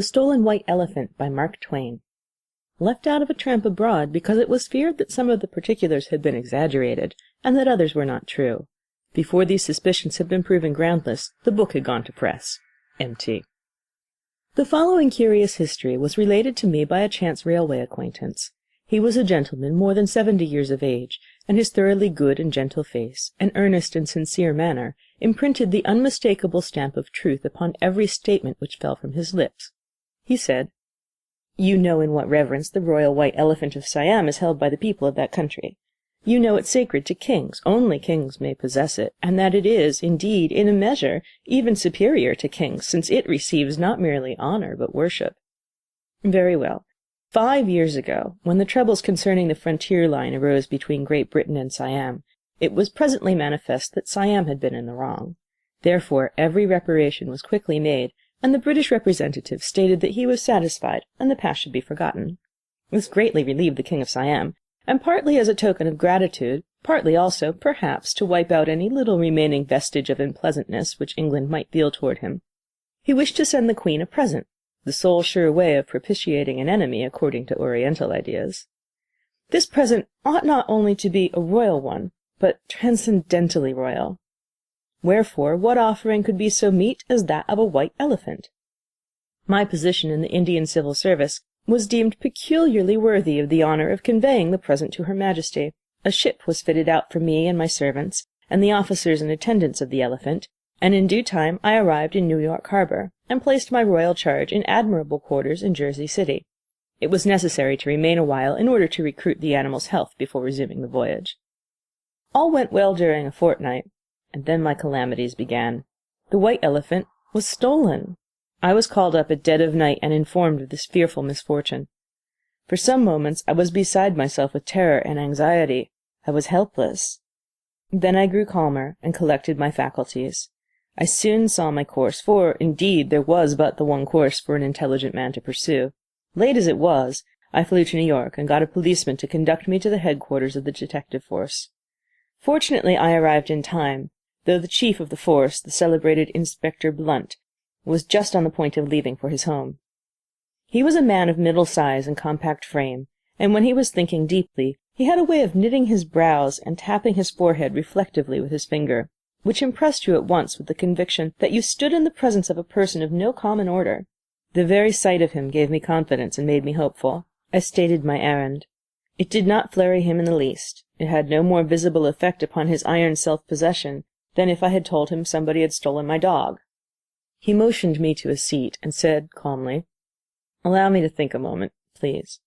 The Stolen White Elephant by Mark Twain. Left out of A Tramp Abroad because it was feared that some of the particulars had been exaggerated, and that others were not true. Before these suspicions had been proven groundless, the book had gone to press. M.T. The following curious history was related to me by a chance railway acquaintance. He was a gentleman more than 70 years of age, and his thoroughly good and gentle face, and earnest and sincere manner, imprinted the unmistakable stamp of truth upon every statement which fell from his lips. He said, "You know in what reverence the royal white elephant of Siam is held by the people of that country. You know it's sacred to kings, only kings may possess it, and that it is, indeed, in a measure, even superior to kings, since it receives not merely honor but worship. Very well. 5 years ago, when the troubles concerning the frontier line arose between Great Britain and Siam, it was presently manifest that Siam had been in the wrong. Therefore every reparation was quickly made, and the British representative stated that he was satisfied, and the past should be forgotten. This greatly relieved the King of Siam, and partly as a token of gratitude, partly also, perhaps, to wipe out any little remaining vestige of unpleasantness which England might feel toward him, he wished to send the Queen a present, the sole sure way of propitiating an enemy according to Oriental ideas. This present ought not only to be a royal one, but transcendentally royal. Wherefore, what offering could be so meet as that of a white elephant? My position in the Indian civil service was deemed peculiarly worthy of the honor of conveying the present to Her Majesty. A ship was fitted out for me and my servants, and the officers and attendants of the elephant, and in due time I arrived in New York harbor, and placed my royal charge in admirable quarters in Jersey City. It was necessary to remain a while in order to recruit the animal's health before resuming the voyage. All went well during a fortnight, and then my calamities began. The white elephant was stolen. I was called up at dead of night and informed of this fearful misfortune. For some moments I was beside myself with terror and anxiety. I was helpless. Then I grew calmer and collected my faculties. I soon saw my course, for, indeed, there was but the one course for an intelligent man to pursue. Late as it was, I flew to New York and got a policeman to conduct me to the headquarters of the detective force. Fortunately I arrived in time, though the chief of the force, the celebrated Inspector Blunt, was just on the point of leaving for his home. He was a man of middle size and compact frame, and when he was thinking deeply, he had a way of knitting his brows and tapping his forehead reflectively with his finger, which impressed you at once with the conviction that you stood in the presence of a person of no common order. The very sight of him gave me confidence and made me hopeful. I stated my errand. It did not flurry him in the least. It had no more visible effect upon his iron self-possession than if I had told him somebody had stolen my dog. He motioned me to a seat and said calmly, "Allow me to think a moment, please."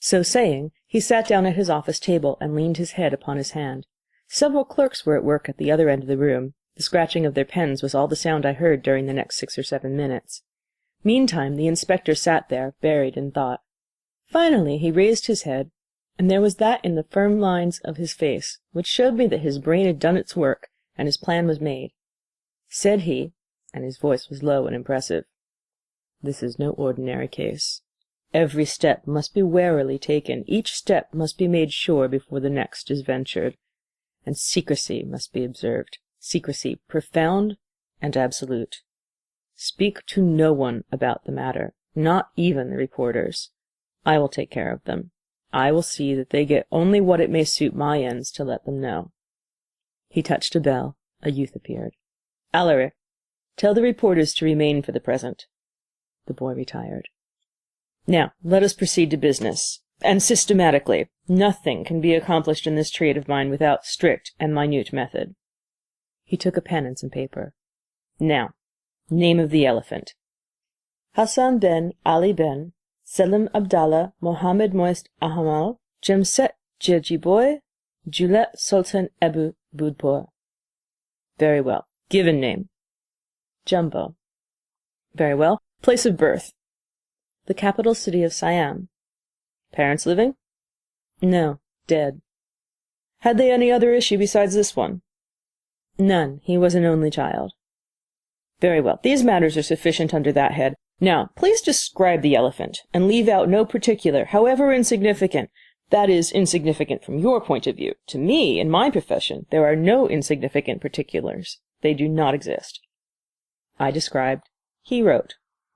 So saying, he sat down at his office table and leaned his head upon his hand. Several clerks were at work at the other end of the room. The scratching of their pens was all the sound I heard during the next 6 or 7 minutes. Meantime the inspector sat there, buried in thought. Finally he raised his head, and there was that in the firm lines of his face which showed me that his brain had done its work, and his plan was made. Said he, and his voice was low and impressive, "This is no ordinary case. Every step must be warily taken, each step must be made sure before the next is ventured, and secrecy must be observed, secrecy profound and absolute. Speak to no one about the matter, not even the reporters. I will take care of them. I will see that they get only what it may suit my ends to let them know." He touched a bell. A youth appeared. "Alaric, tell the reporters to remain for the present." The boy retired. "Now let us proceed to business, and systematically. Nothing can be accomplished in this trade of mine without strict and minute method." He took a pen and some paper. "Now, name of the elephant." "Hassan ben Ali ben Selim Abdallah Mohammed Moist Ahmal Jemset Jejiboy Julet Sultan Ebu Budpur." "Very well. Given name." "Jumbo." "Very well. Place of birth." "The capital city of Siam." "Parents living?" "No, dead." "Had they any other issue besides this one?" "None. He was an only child." "Very well. These matters are sufficient under that head. Now, please describe the elephant, and leave out no particular, however insignificant. That is, insignificant from your point of view. To me, in my profession, there are no insignificant particulars. They do not exist." I described. He wrote.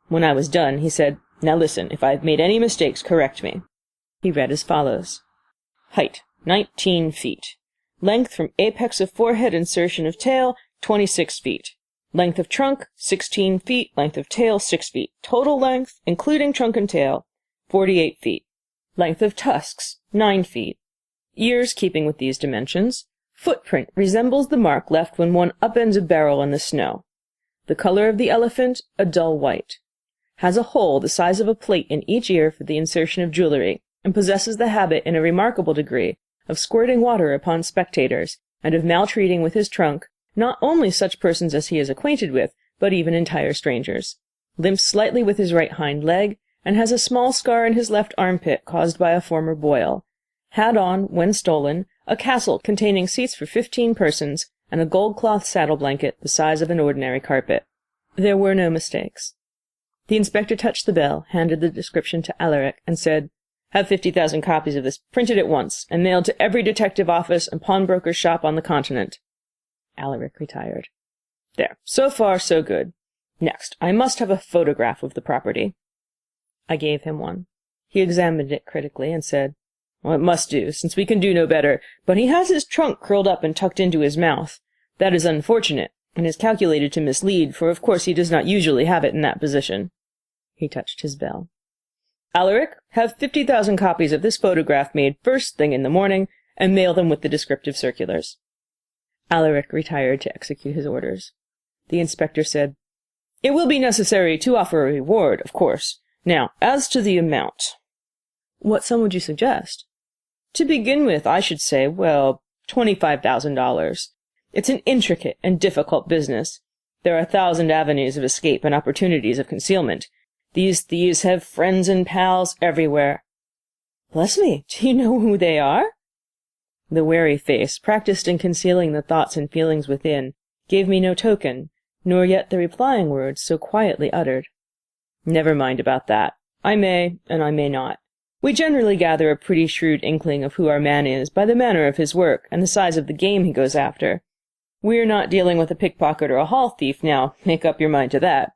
When I was done, he said, Now listen, if I've made any mistakes, correct me." He read as follows. "Height, 19 feet. Length from apex of forehead insertion of tail, 26 feet. Length of trunk, 16 feet. Length of tail, 6 feet. Total length, including trunk and tail, 48 feet. Length of tusks, 9 feet. Ears keeping with these dimensions. Footprint resembles the mark left when one upends a barrel in the snow. The color of the elephant, a dull white. Has a hole the size of a plate in each ear for the insertion of jewelry, and possesses the habit in a remarkable degree of squirting water upon spectators, and of maltreating with his trunk not only such persons as he is acquainted with, but even entire strangers. Limps slightly with his right hind leg, and has a small scar in his left armpit caused by a former boil. Had on, when stolen, a castle containing seats for 15 persons, and a gold cloth saddle blanket the size of an ordinary carpet." There were no mistakes. The inspector touched the bell, handed the description to Alaric, and said, "Have 50,000 copies of this printed at once, and mailed to every detective office and pawnbroker's shop on the continent." Alaric retired. "There, so far so good. Next, I must have a photograph of the property." I gave him one. He examined it critically and said, "Well, it must do, since we can do no better, but he has his trunk curled up and tucked into his mouth. That is unfortunate, and is calculated to mislead, for of course he does not usually have it in that position." He touched his bell. "Alaric, have 50,000 copies of this photograph made first thing in the morning, and mail them with the descriptive circulars." Alaric retired to execute his orders. The inspector said, "It will be necessary to offer a reward, of course. Now, as to the amount." "What sum would you suggest?" "To begin with, I should say, well, $25,000. It's an intricate and difficult business. There are 1,000 avenues of escape and opportunities of concealment. These thieves have friends and pals everywhere." "Bless me, do you know who they are?" The wary face, practised in concealing the thoughts and feelings within, gave me no token, nor yet the replying words so quietly uttered. "Never mind about that. I may, and I may not. We generally gather a pretty shrewd inkling of who our man is by the manner of his work and the size of the game he goes after. We're not dealing with a pickpocket or a hall thief now, make up your mind to that.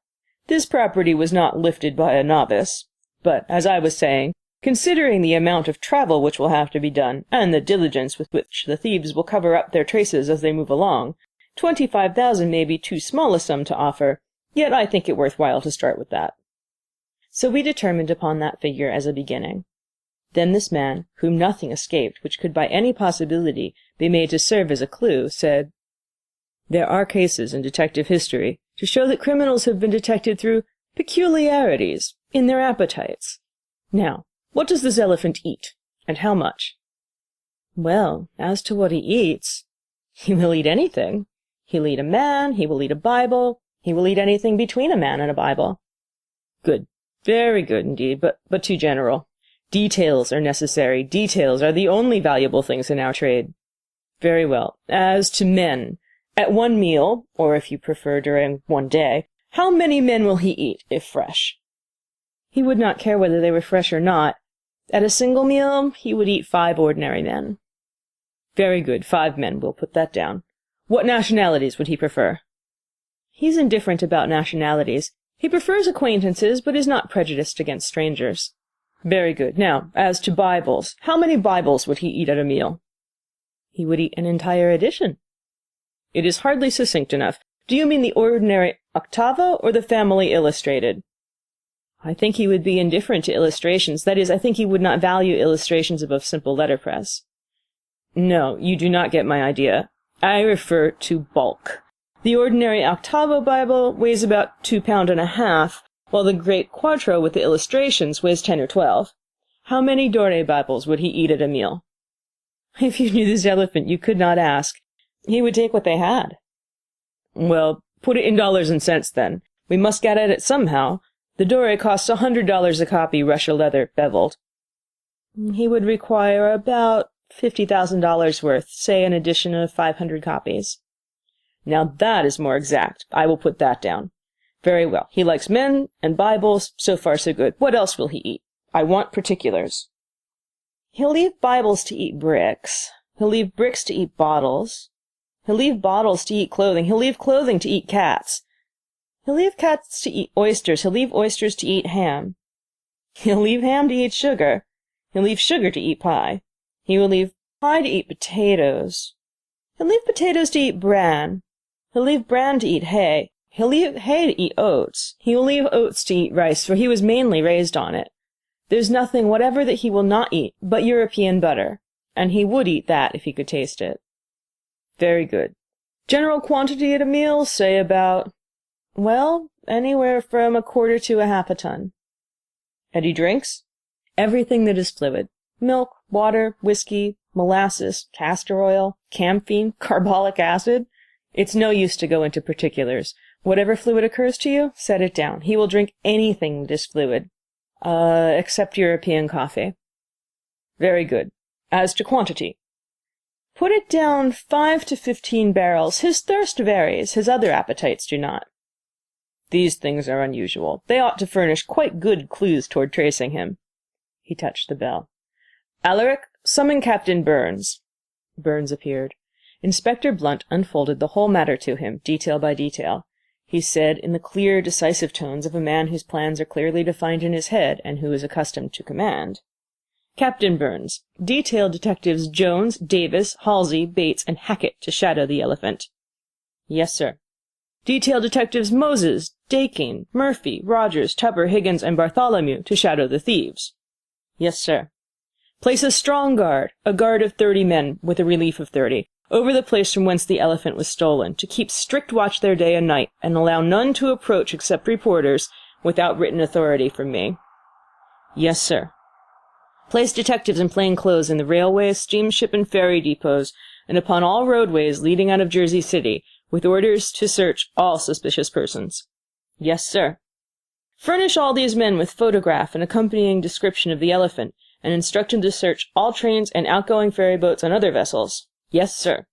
This property was not lifted by a novice. But, as I was saying, considering the amount of travel which will have to be done, and the diligence with which the thieves will cover up their traces as they move along, 25,000 may be too small a sum to offer, yet I think it worth while to start with that." So we determined upon that figure as a beginning. Then this man, whom nothing escaped which could by any possibility be made to serve as a clue, said, "There are cases in detective history to show that criminals have been detected through peculiarities in their appetites. Now, what does this elephant eat, and how much?" "Well, as to what he eats, he will eat anything. He'll eat a man, he will eat a Bible, he will eat anything between a man and a Bible." "Good, very good indeed, but too general. Details are necessary. Details are the only valuable things in our trade." "Very well. As to men, at one meal, or if you prefer during one day, how many men will he eat, if fresh?" "He would not care whether they were fresh or not. At a single meal he would eat 5 ordinary men." "Very good. 5 men. We'll put that down. What nationalities would he prefer?" "He's indifferent about nationalities. He prefers acquaintances, but is not prejudiced against strangers." "Very good. Now, as to Bibles, how many Bibles would he eat at a meal?" "He would eat an entire edition." "It is hardly succinct enough. Do you mean the ordinary octavo, or the family illustrated?" "I think he would be indifferent to illustrations. That is, I think he would not value illustrations above simple letterpress." "No, you do not get my idea. I refer to bulk. The ordinary octavo Bible weighs about 2.5 pounds, while the great quarto with the illustrations weighs 10 or 12. How many Dore Bibles would he eat at a meal?" "If you knew this elephant, you could not ask. He would take what they had." "Well, put it in dollars and cents, then. We must get at it somehow. The Dore costs $100 a copy, Russia leather, beveled." "He would require about $50,000 worth, say an edition of 500 copies." "Now that is more exact. I will put that down. Very well. He likes men and Bibles. So far so good. What else will he eat? I want particulars." "He'll leave Bibles to eat bricks. He'll leave bricks to eat bottles. He'll leave bottles to eat clothing. He'll leave clothing to eat cats. He'll leave cats to eat oysters. He'll leave oysters to eat ham. He'll leave ham to eat sugar. He'll leave sugar to eat pie. He will leave pie to eat potatoes. He'll leave potatoes to eat bran. He'll leave bran to eat hay. He'll leave hay to eat oats. He will leave oats to eat rice, for he was mainly raised on it. There's nothing whatever that he will not eat but European butter, and he would eat that if he could taste it. Very good. General quantity at a meal, say about, well, anywhere from 1/4 to 1/2 ton. And he drinks? Everything that is fluid. Milk, water, whiskey, molasses, castor oil, camphene, carbolic acid. It's no use to go into particulars. Whatever fluid occurs to you, set it down. He will drink anything that is fluid. Except European coffee. Very good. As to quantity. Put it down 5 to 15 barrels. His thirst varies. His other appetites do not. These things are unusual. They ought to furnish quite good clues toward tracing him. He touched the bell. Alaric, summon Captain Burns. Burns appeared. Inspector Blunt unfolded the whole matter to him, detail by detail. He said, in the clear, decisive tones of a man whose plans are clearly defined in his head and who is accustomed to command. Captain Burns, detail detectives Jones, Davis, Halsey, Bates, and Hackett to shadow the elephant. Yes, sir. Detail detectives Moses, Dakin, Murphy, Rogers, Tupper, Higgins, and Bartholomew to shadow the thieves. Yes, sir. Place a strong guard, a guard of 30 men with a relief of 30, over the place from whence the elephant was stolen, to keep strict watch there day and night, and allow none to approach except reporters, without written authority from me. Yes, sir. Place detectives in plain clothes in the railways, steamship, and ferry depots, and upon all roadways leading out of Jersey City, with orders to search all suspicious persons. Yes, sir. Furnish all these men with photograph and accompanying description of the elephant, and instruct them to search all trains and outgoing ferry boats and other vessels. Yes, sir.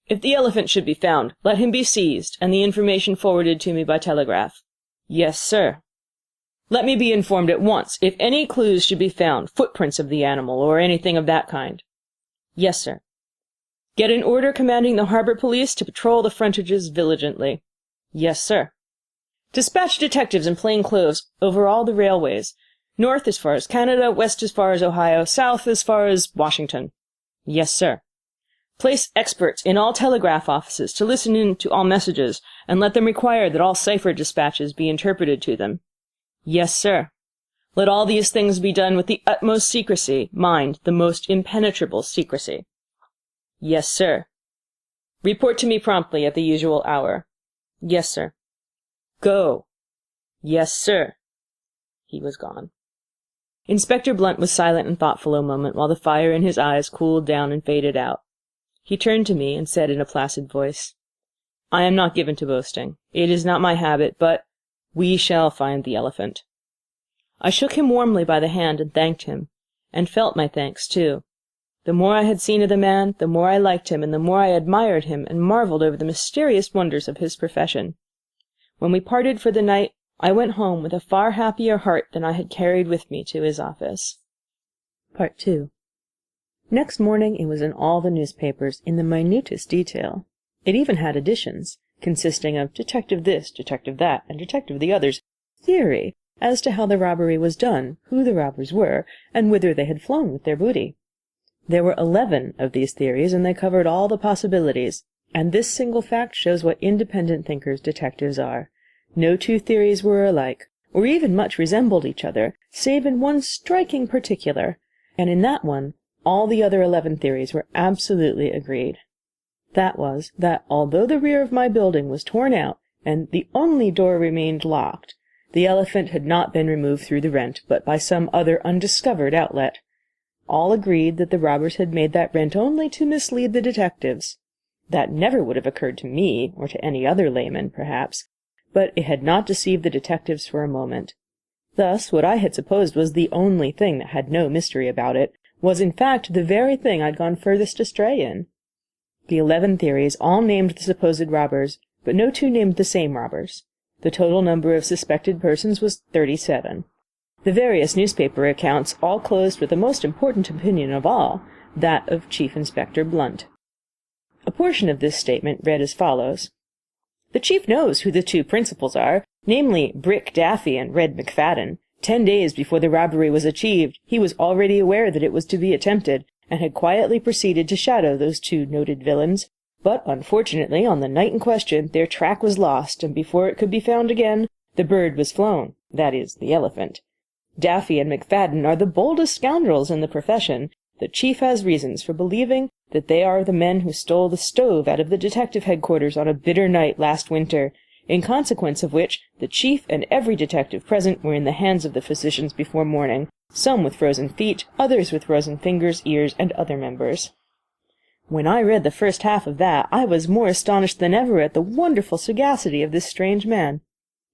If the elephant should be found, let him be seized, and the information forwarded to me by telegraph. Yes, sir. Let me be informed at once if any clues should be found, footprints of the animal, or anything of that kind. Yes, sir. Get an order commanding the harbor police to patrol the frontages vigilantly. Yes, sir. Dispatch detectives in plain clothes over all the railways, north as far as Canada, west as far as Ohio, south as far as Washington. Yes, sir. Place experts in all telegraph offices to listen in to all messages, and let them require that all cipher dispatches be interpreted to them. Yes, sir. Let all these things be done with the utmost secrecy, mind, the most impenetrable secrecy. Yes, sir. Report to me promptly at the usual hour. Yes, sir. Go. Yes, sir. He was gone. Inspector Blunt was silent and thoughtful a moment, while the fire in his eyes cooled down and faded out. He turned to me and said in a placid voice, I am not given to boasting. It is not my habit, but we shall find the elephant. I shook him warmly by the hand and thanked him, and felt my thanks, too. The more I had seen of the man, the more I liked him, and the more I admired him and marveled over the mysterious wonders of his profession. When we parted for the night, I went home with a far happier heart than I had carried with me to his office. Part 2. Next morning it was in all the newspapers, in the minutest detail. It even had additions, consisting of Detective this, Detective that, and Detective the other's theory as to how the robbery was done, who the robbers were, and whither they had flown with their booty. There were 11 of these theories, and they covered all the possibilities, and this single fact shows what independent thinkers detectives are. No two theories were alike, or even much resembled each other, save in one striking particular, and in that one all the other 11 theories were absolutely agreed. That was, that although the rear of my building was torn out, and the only door remained locked, the elephant had not been removed through the rent, but by some other undiscovered outlet. All agreed that the robbers had made that rent only to mislead the detectives. That never would have occurred to me, or to any other layman, perhaps, but it had not deceived the detectives for a moment. Thus, what I had supposed was the only thing that had no mystery about it, was in fact the very thing I'd gone furthest astray in. The 11 theories all named the supposed robbers, but no two named the same robbers. The total number of suspected persons was 37. The various newspaper accounts all closed with the most important opinion of all, that of Chief Inspector Blunt. A portion of this statement read as follows. The chief knows who the two principals are, namely Brick Daffy and Red McFadden. 10 days before the robbery was achieved, he was already aware that it was to be attempted, and had quietly proceeded to shadow those two noted villains. But, unfortunately, on the night in question, their track was lost, and before it could be found again, the bird was flown, that is, the elephant. Daffy and McFadden are the boldest scoundrels in the profession. The chief has reasons for believing that they are the men who stole the stove out of the detective headquarters on a bitter night last winter, in consequence of which the chief and every detective present were in the hands of the physicians before morning, some with frozen feet, others with frozen fingers, ears, and other members. When I read the first half of that, I was more astonished than ever at the wonderful sagacity of this strange man.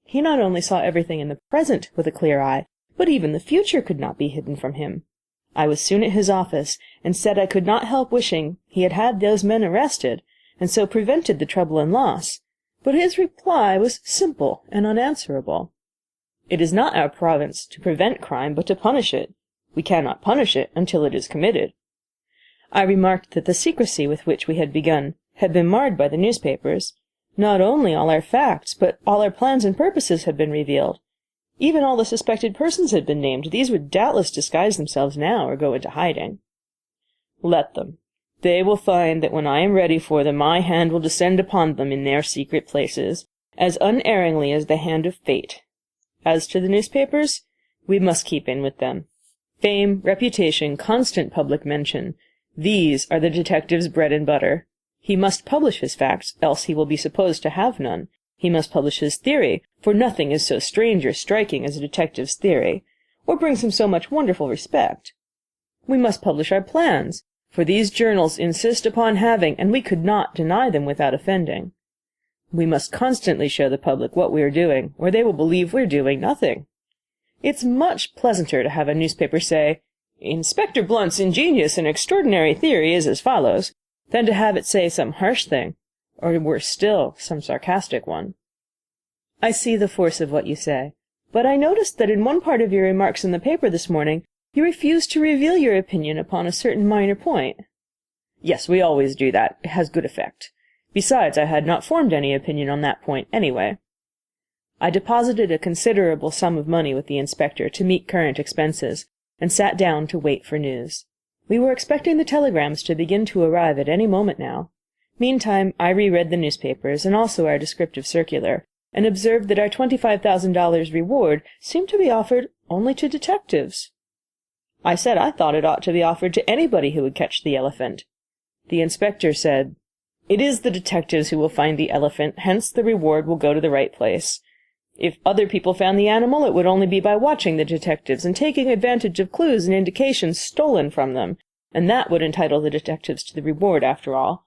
He not only saw everything in the present with a clear eye, but even the future could not be hidden from him. I was soon at his office, and said I could not help wishing he had had those men arrested, and so prevented the trouble and loss. But his reply was simple and unanswerable. It is not our province to prevent crime, but to punish it. We cannot punish it until it is committed. I remarked that the secrecy with which we had begun had been marred by the newspapers. Not only all our facts, but all our plans and purposes had been revealed. Even all the suspected persons had been named. These would doubtless disguise themselves now or go into hiding. Let them. They will find that when I am ready for them, my hand will descend upon them in their secret places, as unerringly as the hand of fate. As to the newspapers, we must keep in with them. Fame, reputation, constant public mention, these are the detective's bread and butter. He must publish his facts, else he will be supposed to have none. He must publish his theory, for nothing is so strange or striking as a detective's theory, or brings him so much wonderful respect. We must publish our plans, for these journals insist upon having, and we could not deny them without offending. We must constantly show the public what we are doing, or they will believe we're doing nothing. It's much pleasanter to have a newspaper say, "Inspector Blunt's ingenious and extraordinary theory is as follows," than to have it say some harsh thing, or worse still, some sarcastic one. I see the force of what you say, but I noticed that in one part of your remarks in the paper this morning you refused to reveal your opinion upon a certain minor point. Yes, we always do that. It has good effect. Besides, I had not formed any opinion on that point anyway. I deposited a considerable sum of money with the inspector to meet current expenses, and sat down to wait for news. We were expecting the telegrams to begin to arrive at any moment now. Meantime, I reread the newspapers, and also our descriptive circular, and observed that our $25,000 reward seemed to be offered only to detectives. I said I thought it ought to be offered to anybody who would catch the elephant. The inspector said, "It is the detectives who will find the elephant, hence the reward will go to the right place. If other people found the animal, it would only be by watching the detectives and taking advantage of clues and indications stolen from them, and that would entitle the detectives to the reward after all.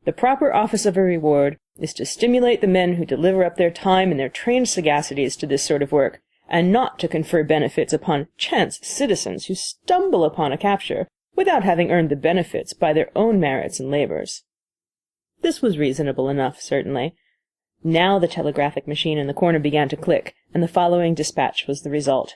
The proper office of a reward is to stimulate the men who deliver up their time and their trained sagacities to this sort of work, and not to confer benefits upon chance citizens who stumble upon a capture without having earned the benefits by their own merits and labors." This was reasonable enough, certainly. Now the telegraphic machine in the corner began to click, and the following dispatch was the result.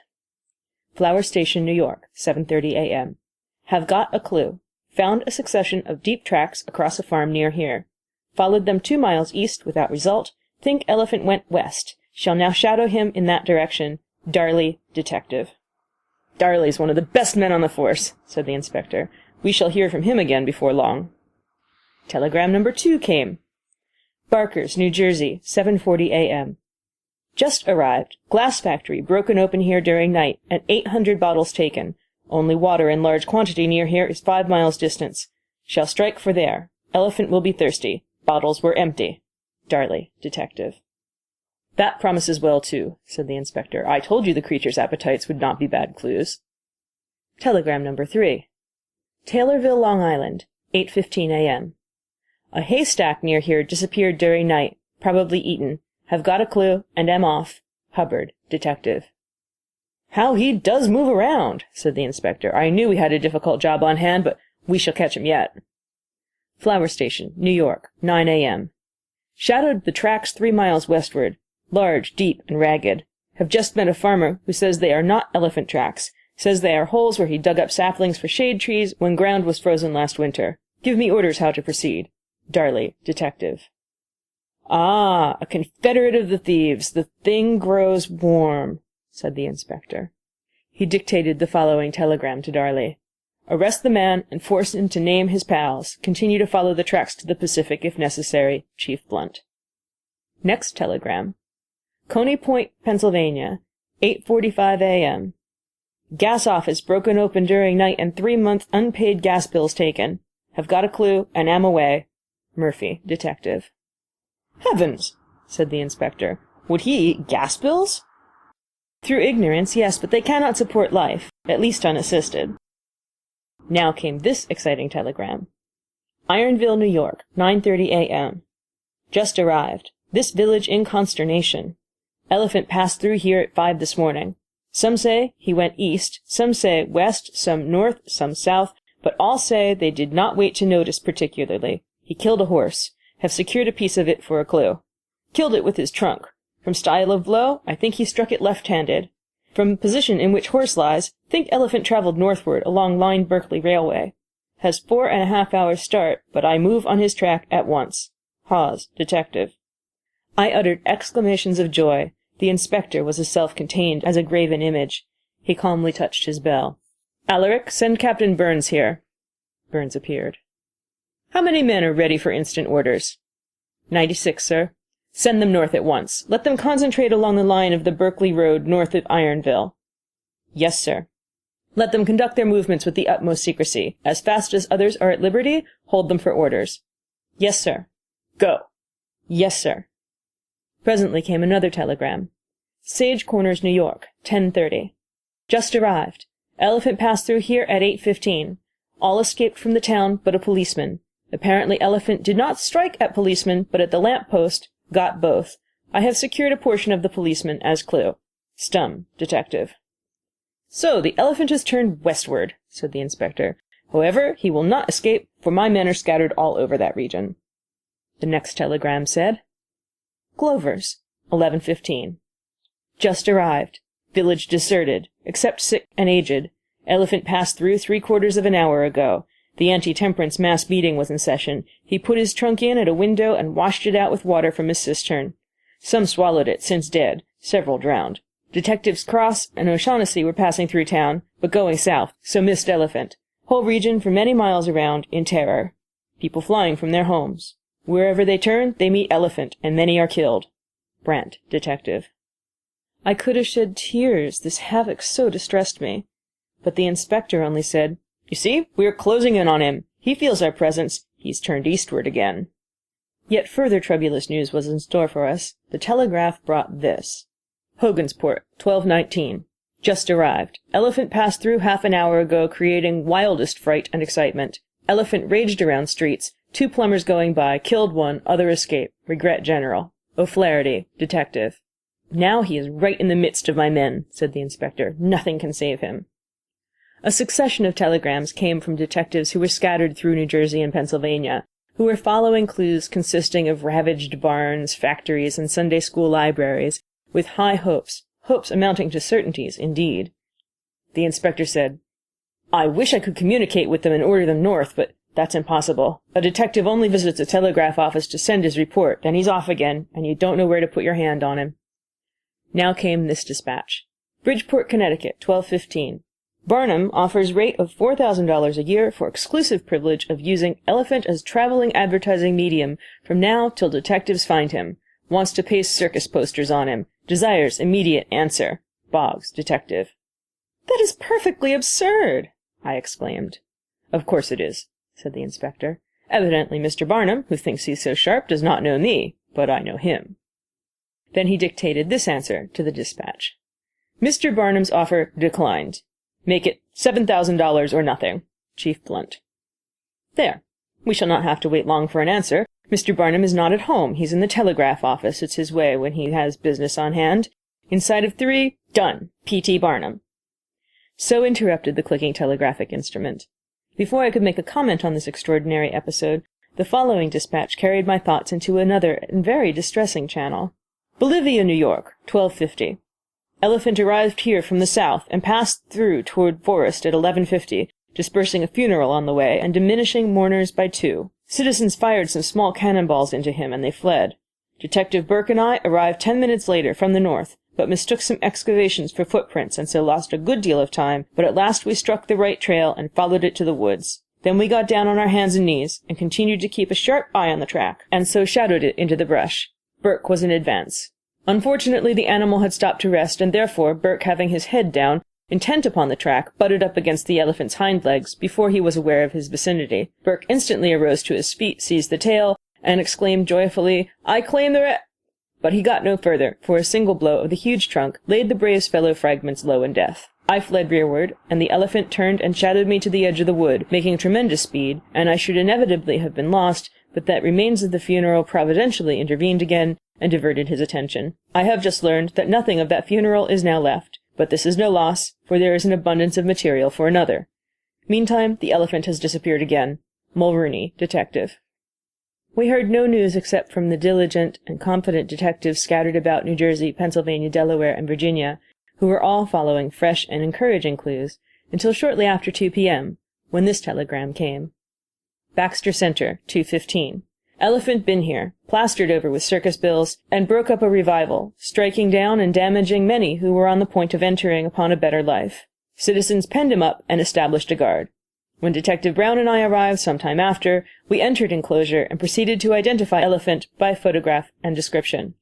Flower Station, New York, 7:30 a.m. Have got a clue. Found a succession of deep tracks across a farm near here. Followed them 2 miles east without result. Think elephant went west. Shall now shadow him in that direction. Darley, detective. "Darley's one of the best men on the force," said the inspector. "We shall hear from him again before long." Telegram number 2 came. Barker's, New Jersey, 7:40 a.m. Just arrived. Glass factory broken open here during night, and 800 bottles taken. Only water in large quantity near here is 5 miles distance. Shall strike for there. Elephant will be thirsty. Bottles were empty. Darley, detective. "That promises well, too," said the inspector. "I told you the creature's appetites would not be bad clues." Telegram number 3. Taylorville, Long Island, 8:15 a.m. A haystack near here disappeared during night, probably eaten. Have got a clue, and am off. Hubbard, detective. "How he does move around," said the inspector. "I knew we had a difficult job on hand, but we shall catch him yet." Flower Station, New York, 9 a.m. Shadowed the tracks 3 miles westward. Large, deep, and ragged. Have just met a farmer who says they are not elephant tracks. Says they are holes where he dug up saplings for shade trees when ground was frozen last winter. Give me orders how to proceed. Darley, detective. "Ah, a confederate of the thieves. The thing grows warm," said the inspector. He dictated the following telegram to Darley. Arrest the man and force him to name his pals. Continue to follow the tracks to the Pacific if necessary. Chief Blunt. Next telegram. Coney Point, Pennsylvania, 8:45 a.m. Gas office broken open during night and 3-month unpaid gas bills taken. Have got a clue and am away. Murphy, detective. Heavens, said the inspector. Would he eat gas bills? Through ignorance, yes, but they cannot support life, at least unassisted. Now came this exciting telegram. Ironville, New York, 9:30 a.m. Just arrived. This village in consternation. Elephant passed through here at 5 this morning. Some say he went east, some say west, some north, some south, but all say they did not wait to notice particularly. He killed a horse. Have secured a piece of it for a clue. Killed it with his trunk. From style of blow, I think he struck it left-handed. From position in which horse lies, think elephant traveled northward along line Berkeley Railway. Has 4.5 hours start, but I move on his track at once. Hawes, detective. I uttered exclamations of joy. The inspector was as self-contained as a graven image. He calmly touched his bell. Alaric, send Captain Burns here. Burns appeared. How many men are ready for instant orders? 96, sir. Send them north at once. Let them concentrate along the line of the Berkeley Road north of Ironville. Yes, sir. Let them conduct their movements with the utmost secrecy. As fast as others are at liberty, hold them for orders. Yes, sir. Go. Yes, sir. Presently came another telegram. Sage Corners, New York, 10:30. Just arrived. Elephant passed through here at 8:15. All escaped from the town but a policeman. Apparently Elephant did not strike at policeman, but at the lamp-post. Got both. I have secured a portion of the policeman as clue. Stum, detective. So the elephant has turned westward, said the inspector. However, he will not escape, for my men are scattered all over that region. The next telegram said, Glover's, 11:15. Just arrived. Village deserted, except sick and aged. Elephant passed through 3/4 of an hour ago. The anti-temperance mass meeting was in session. He put his trunk in at a window and washed it out with water from his cistern. Some swallowed it, since dead. Several drowned. Detectives Cross and O'Shaughnessy were passing through town, but going south, so missed Elephant. Whole region for many miles around in terror. People flying from their homes. Wherever they turn, they meet Elephant, and many are killed. Brandt, detective. I could have shed tears. This havoc so distressed me. But the inspector only said, You see, we are closing in on him. He feels our presence. He's turned eastward again. Yet further troublous news was in store for us. The telegraph brought this. Hogansport, 12:19. Just arrived. Elephant passed through half an hour ago, creating wildest fright and excitement. Elephant raged around streets. 2 plumbers going by, killed one, other escape. Regret general. O'Flaherty, detective. Now he is right in the midst of my men, said the inspector. Nothing can save him. A succession of telegrams came from detectives who were scattered through New Jersey and Pennsylvania, who were following clues consisting of ravaged barns, factories, and Sunday school libraries, with high hopes amounting to certainties, indeed. The inspector said, I wish I could communicate with them and order them north, but that's impossible. A detective only visits a telegraph office to send his report, then he's off again, and you don't know where to put your hand on him. Now came this dispatch. Bridgeport, Connecticut, 12:15. Barnum offers rate of $4,000 a year for exclusive privilege of using Elephant as traveling advertising medium from now till detectives find him. Wants to paste circus posters on him. Desires immediate answer. Boggs, detective. That is perfectly absurd, I exclaimed. Of course it is, said the inspector. Evidently Mr. Barnum, who thinks he's so sharp, does not know me, but I know him. Then he dictated this answer to the dispatch. Mr. Barnum's offer declined. Make it $7,000 or nothing. Chief Blunt. There. We shall not have to wait long for an answer. Mr. Barnum is not at home. He's in the telegraph office. It's his way when he has business on hand. Inside of 3, done. P.T. Barnum. So interrupted the clicking telegraphic instrument. Before I could make a comment on this extraordinary episode, the following dispatch carried my thoughts into another and very distressing channel. Bolivia, New York, 12:50. Elephant arrived here from the south and passed through toward Forest at 11:50, dispersing a funeral on the way and diminishing mourners by 2. Citizens fired some small cannonballs into him and they fled. Detective Burke and I arrived 10 minutes later from the north. but mistook some excavations for footprints, and so lost a good deal of time, but at last we struck the right trail and followed it to the woods. Then we got down on our hands and knees, and continued to keep a sharp eye on the track, and so shadowed it into the brush. Burke was in advance. Unfortunately, the animal had stopped to rest, and therefore, Burke having his head down, intent upon the track, butted up against the elephant's hind legs before he was aware of his vicinity. Burke instantly arose to his feet, seized the tail, and exclaimed joyfully, "I claim the But he got no further, for a single blow of the huge trunk laid the brave's fellow fragments low in death. I fled rearward, and the elephant turned and shadowed me to the edge of the wood, making tremendous speed, and I should inevitably have been lost, but that remains of the funeral providentially intervened again, and diverted his attention. I have just learned that nothing of that funeral is now left, but this is no loss, for there is an abundance of material for another. Meantime, the elephant has disappeared again. Mulrooney, Detective." We heard no news except from the diligent and confident detectives scattered about New Jersey, Pennsylvania, Delaware, and Virginia, who were all following fresh and encouraging clues, until shortly after 2 p.m., when this telegram came. "Baxter Center, 2:15. Elephant been here, plastered over with circus bills, and broke up a revival, striking down and damaging many who were on the point of entering upon a better life. Citizens penned him up and established a guard. When Detective Brown and I arrived some time after, we entered enclosure and proceeded to identify elephant by photograph and description.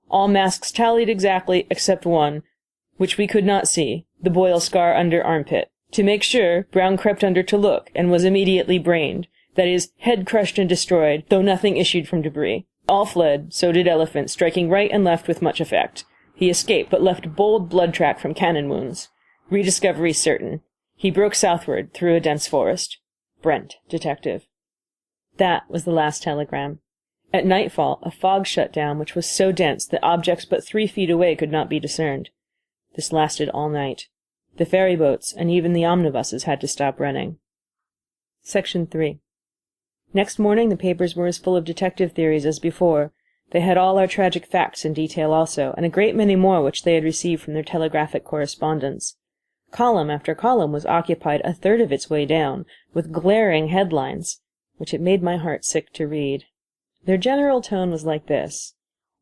All masks tallied exactly except one, which we could not see, the boil scar under armpit. To make sure, Brown crept under to look, and was immediately brained, that is, head crushed and destroyed, though nothing issued from debris. All fled, so did Elephant, striking right and left with much effect. He escaped, but left a bold blood track from cannon wounds. Rediscovery certain. He broke southward, through a dense forest. Brent, Detective." That was the last telegram. At nightfall, a fog shut down which was so dense that objects but 3 feet away could not be discerned. This lasted all night. The ferry boats and even the omnibuses had to stop running. Section 3. Next morning the papers were as full of detective theories as before. They had all our tragic facts in detail also, and a great many more which they had received from their telegraphic correspondents. Column after column was occupied a third of its way down, with glaring headlines, which it made my heart sick to read. Their general tone was like this: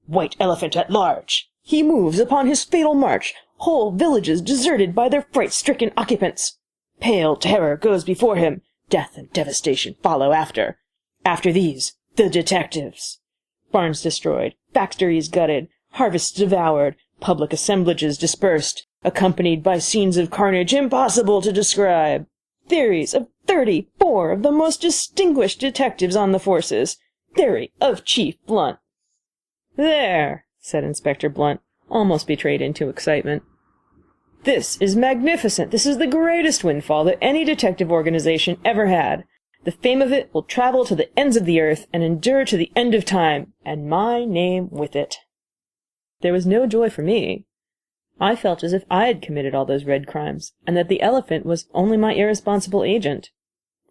"White elephant at large! He moves upon his fatal march! Whole villages deserted by their fright-stricken occupants! Pale terror goes before him! Death and devastation follow after! After these, the detectives! Barns destroyed, factories gutted, harvests devoured, public assemblages dispersed, accompanied by scenes of carnage impossible to describe. Theories of 34 of the most distinguished detectives on the forces. Theory of Chief Blunt." "There," said Inspector Blunt, almost betrayed into excitement. "This is magnificent. This is the greatest windfall that any detective organization ever had. The fame of it will travel to the ends of the earth and endure to the end of time, and my name with it." There was no joy for me. I felt as if I had committed all those red crimes, and that the elephant was only my irresponsible agent.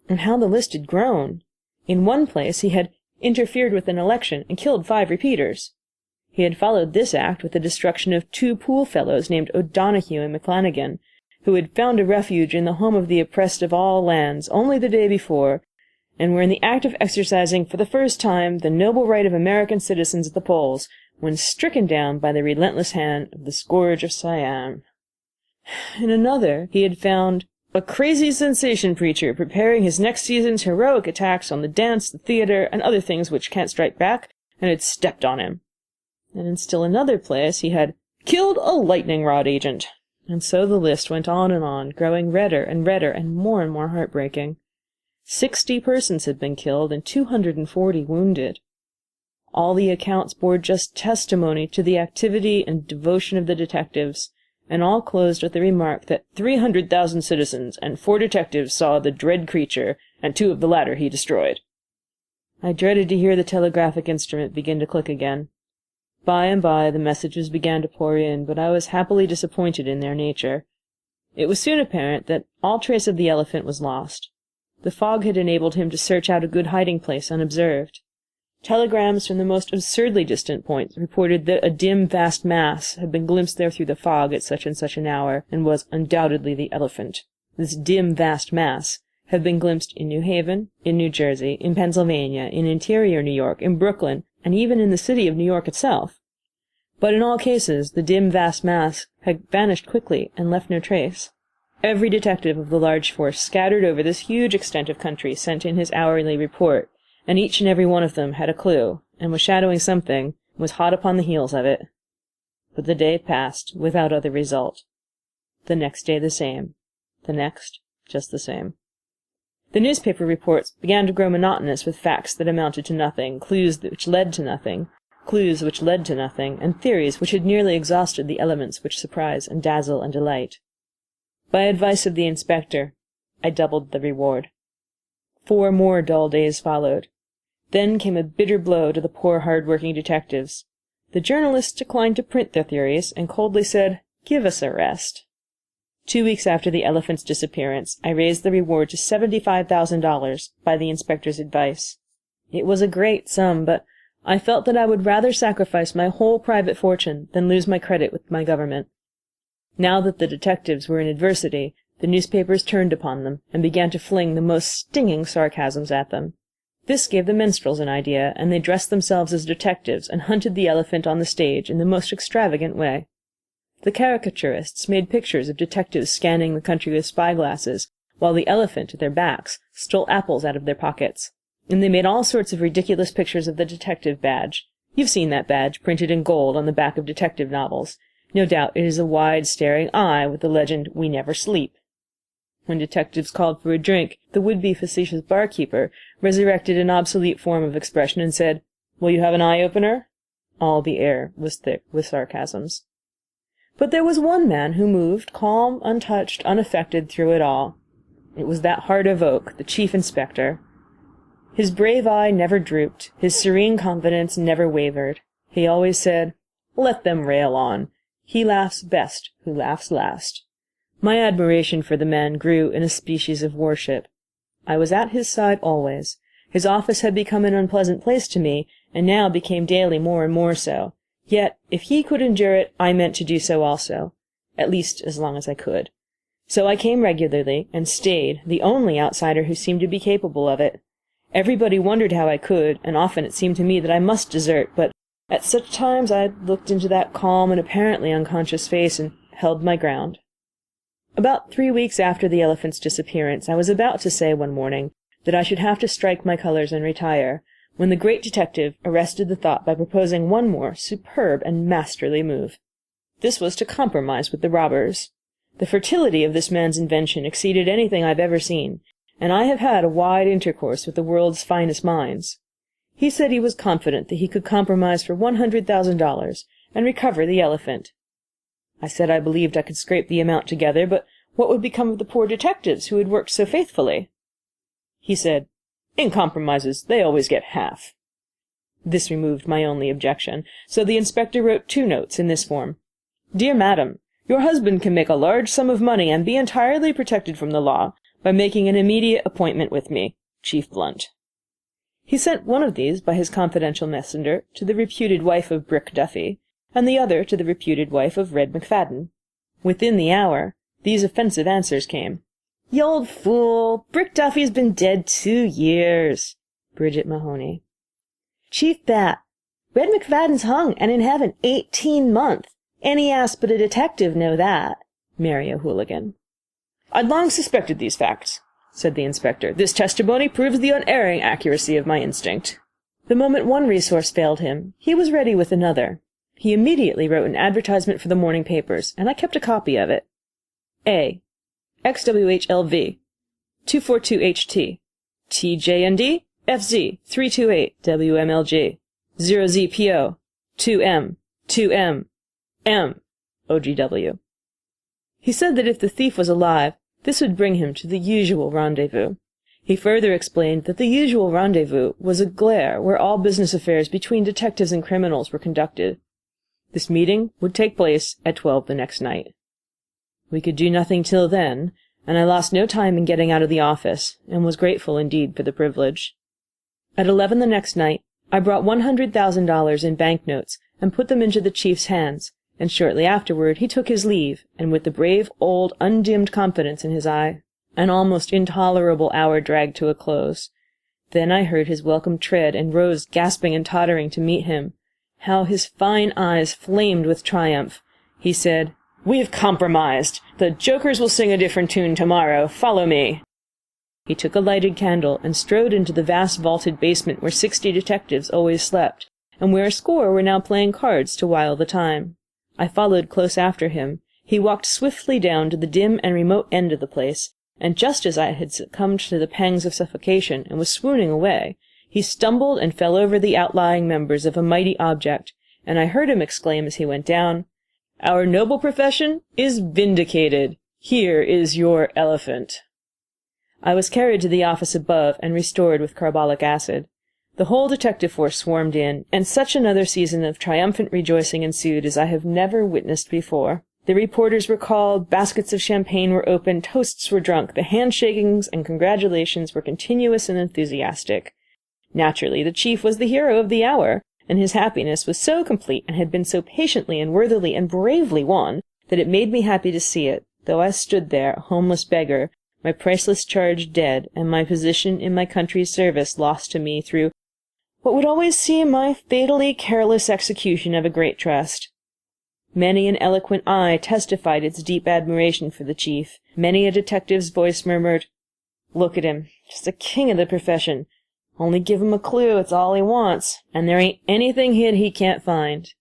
And how the list had grown! In one place he had interfered with an election and killed 5 repeaters. He had followed this act with the destruction of 2 pool fellows named O'Donoghue and McLanigan, who had found a refuge in the home of the oppressed of all lands only the day before, and were in the act of exercising for the first time the noble right of American citizens at the polls, when stricken down by the relentless hand of the scourge of Siam. In another he had found a crazy sensation preacher preparing his next season's heroic attacks on the dance, the theater, and other things which can't strike back, and had stepped on him. And in still another place he had killed a lightning-rod agent. And so the list went on, growing redder and more heartbreaking. 60 persons had been killed and 240 wounded. All the accounts bore just testimony to the activity and devotion of the detectives, and all closed with the remark that 300,000 citizens and 4 detectives saw the dread creature, and 2 of the latter he destroyed. I dreaded to hear the telegraphic instrument begin to click again. By and by the messages began to pour in, but I was happily disappointed in their nature. It was soon apparent that all trace of the elephant was lost. The fog had enabled him to search out a good hiding-place unobserved. Telegrams from the most absurdly distant points reported that a dim, vast mass had been glimpsed there through the fog at such and such an hour, and was undoubtedly the elephant. This dim, vast mass had been glimpsed in New Haven, in New Jersey, in Pennsylvania, in interior New York, in Brooklyn, and even in the city of New York itself. But in all cases the dim vast mass had vanished quickly and left no trace. Every detective of the large force scattered over this huge extent of country sent in his hourly report, and each and every one of them had a clue, and was shadowing something, was hot upon the heels of it. But the day passed without other result. The next day the same. The next just the same. The newspaper reports began to grow monotonous with facts that amounted to nothing, clues which led to nothing, and theories which had nearly exhausted the elements which surprise and dazzle and delight. By advice of the inspector, I doubled the reward. 4 more dull days followed. Then came a bitter blow to the poor hard-working detectives. The journalists declined to print their theories, and coldly said, "Give us a rest." 2 weeks after the elephant's disappearance, I raised the reward to $75,000 by the inspector's advice. It was a great sum, but I felt that I would rather sacrifice my whole private fortune than lose my credit with my government. Now that the detectives were in adversity, the newspapers turned upon them, and began to fling the most stinging sarcasms at them. This gave the minstrels an idea, and they dressed themselves as detectives and hunted the elephant on the stage in the most extravagant way. The caricaturists made pictures of detectives scanning the country with spy-glasses, while the elephant, at their backs, stole apples out of their pockets. And they made all sorts of ridiculous pictures of the detective badge. You've seen that badge, printed in gold on the back of detective novels. No doubt it is a wide, staring eye with the legend, "We never sleep." When detectives called for a drink, the would-be facetious barkeeper resurrected an obsolete form of expression and said, "Will you have an eye-opener?" All the air was thick with sarcasms. But there was one man who moved, calm, untouched, unaffected through it all. It was that heart of oak, the chief inspector. His brave eye never drooped, his serene confidence never wavered. He always said, "Let them rail on. He laughs best who laughs last." My admiration for the man grew in a species of worship. I was at his side always. His office had become an unpleasant place to me, and now became daily more and more so. Yet, if he could endure it, I meant to do so also, at least as long as I could. So I came regularly, and stayed, the only outsider who seemed to be capable of it. Everybody wondered how I could, and often it seemed to me that I must desert, but at such times I looked into that calm and apparently unconscious face and held my ground. About 3 weeks after the elephant's disappearance, I was about to say one morning that I should have to strike my colors and retire, when the great detective arrested the thought by proposing one more superb and masterly move. This was to compromise with the robbers. The fertility of this man's invention exceeded anything I've ever seen, and I have had a wide intercourse with the world's finest minds. He said he was confident that he could compromise for $100,000 and recover the elephant. I said I believed I could scrape the amount together, but what would become of the poor detectives who had worked so faithfully? He said, "In compromises they always get half." This removed my only objection, so the inspector wrote 2 notes in this form. "Dear Madam, your husband can make a large sum of money and be entirely protected from the law by making an immediate appointment with me, Chief Blunt." He sent one of these by his confidential messenger to the reputed wife of Brick Duffy, and the other to the reputed wife of Red McFadden. Within the hour, these offensive answers came. "You old fool! Brick Duffy's been dead 2 years. Bridget Mahoney. "Chief Bat, Red McFadden's hung and in heaven 18 months. Any ass but a detective know that. Mary O'Hooligan." "I'd long suspected these facts," said the inspector. "This testimony proves the unerring accuracy of my instinct." The moment one resource failed him, he was ready with another. He immediately wrote an advertisement for the morning papers, and I kept a copy of it. A. XWHLV 242HT TJND FZ 328 WMLG 0ZPO 2M 2M M OGW. He said that if the thief was alive, this would bring him to the usual rendezvous. He further explained that the usual rendezvous was a glare where all business affairs between detectives and criminals were conducted. This meeting would take place at 12 the next night. We could do nothing till then, and I lost no time in getting out of the office, and was grateful indeed for the privilege. At 11 the next night, I brought $100,000 in banknotes and put them into the chief's hands, and shortly afterward he took his leave, and with the brave old undimmed confidence in his eye, an almost intolerable hour dragged to a close. Then I heard his welcome tread, and rose gasping and tottering to meet him. How his fine eyes flamed with triumph! He said, "We've compromised. The jokers will sing a different tune tomorrow. Follow me." He took a lighted candle and strode into the vast vaulted basement where 60 detectives always slept, and where a score were now playing cards to while the time. I followed close after him. He walked swiftly down to the dim and remote end of the place, and just as I had succumbed to the pangs of suffocation and was swooning away, he stumbled and fell over the outlying members of a mighty object, and I heard him exclaim as he went down, "Our noble profession is vindicated. Here is your elephant." I was carried to the office above and restored with carbolic acid. The whole detective force swarmed in, and such another season of triumphant rejoicing ensued as I have never witnessed before. The reporters were called, baskets of champagne were opened, toasts were drunk, the handshakings and congratulations were continuous and enthusiastic. Naturally, the chief was the hero of the hour, and his happiness was so complete and had been so patiently and worthily and bravely won that it made me happy to see it, though I stood there, a homeless beggar, my priceless charge dead, and my position in my country's service lost to me through what would always seem my fatally careless execution of a great trust. Many an eloquent eye testified its deep admiration for the chief. Many a detective's voice murmured, "Look at him, just a king of the profession. Only give him a clue, it's all he wants, and there ain't anything hid he can't find."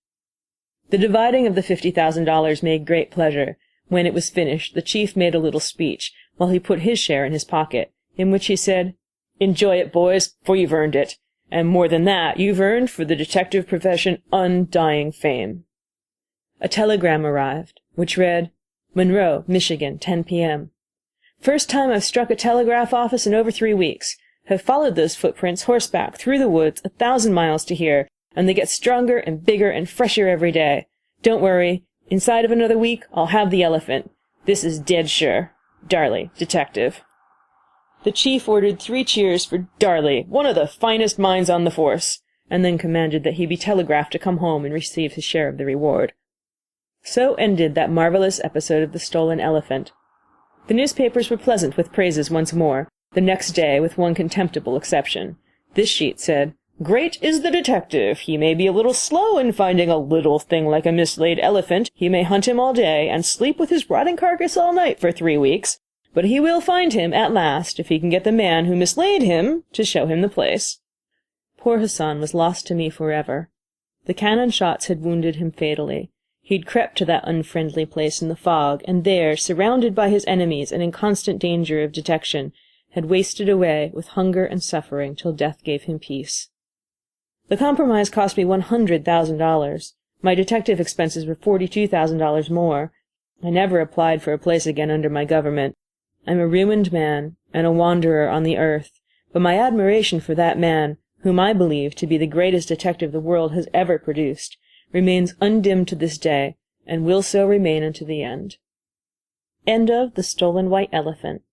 The dividing of the $50,000 made great pleasure. When it was finished, the chief made a little speech, while he put his share in his pocket, in which he said, "Enjoy it, boys, for you've earned it. And more than that, you've earned for the detective profession undying fame." A telegram arrived, which read, "Monroe, Michigan, 10 p.m. First time I've struck a telegraph office in over 3 weeks. Have followed those footprints horseback through the woods 1,000 miles to here, and they get stronger and bigger and fresher every day. Don't worry. Inside of another week, I'll have the elephant. This is dead sure. Darley, detective." The chief ordered 3 cheers for Darley, one of the finest minds on the force, and then commanded that he be telegraphed to come home and receive his share of the reward. So ended that marvelous episode of the stolen elephant. The newspapers were pleasant with praises once more, the next day with one contemptible exception. This sheet said, "Great is the detective. He may be a little slow in finding a little thing like a mislaid elephant. He may hunt him all day, and sleep with his rotting carcass all night for 3 weeks. But he will find him at last, if he can get the man who mislaid him to show him the place." Poor Hassan was lost to me forever. The cannon shots had wounded him fatally. He'd crept to that unfriendly place in the fog, and there, surrounded by his enemies and in constant danger of detection, had wasted away with hunger and suffering till death gave him peace. The compromise cost me $100,000. My detective expenses were $42,000 more. I never applied for a place again under my government. I'm a ruined man, and a wanderer on the earth, but my admiration for that man, whom I believe to be the greatest detective the world has ever produced, remains undimmed to this day, and will so remain unto the end. End of The Stolen White Elephant